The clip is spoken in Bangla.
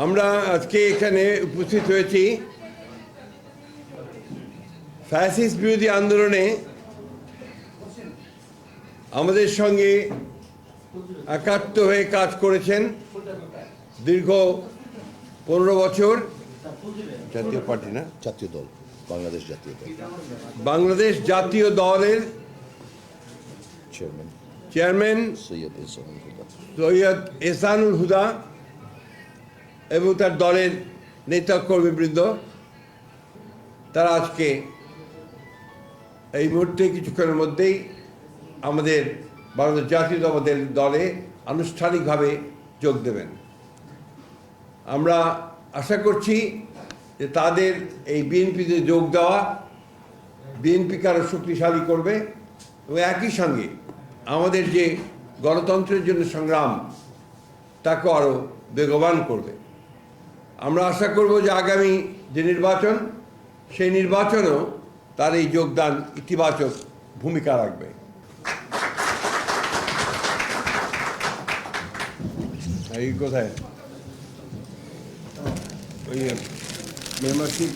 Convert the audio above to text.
আমরা আজকে এখানে উপস্থিত হয়েছি ফ্যাসিস্ট বিরোধী আন্দোলনে আমাদের সঙ্গে একাত্ম হয়ে কাজ করেছেন দীর্ঘ 15 বছর জাতীয় পার্টি না জাতীয় দল বাংলাদেশ জাতীয় দল বাংলাদেশ জাতীয় দলের চেয়ারম্যান সৈয়দ এহসানুল হুদা এবং তার দলের নেতা কর্মীবৃন্দ তারা আজকে এই মুহূর্তে কিছুক্ষণের মধ্যেই আমাদের বাংলাদেশ জাতীয় দলে আনুষ্ঠানিকভাবে যোগ দেবেন। আমরা আশা করছি যে তাদের এই বিএনপিতে যোগ দেওয়া বিএনপিকে আরও শক্তিশালী করবে এবং একই সঙ্গে আমাদের যে গণতন্ত্রের জন্য সংগ্রাম তাকে আরও বেগবান করবে। আমরা আশা করব যে আগামী যে নির্বাচন সেই নির্বাচনেও তার এই যোগদান ইতিবাচক ভূমিকা রাখবে। এই কোথায় ওই মেম্বারশিপ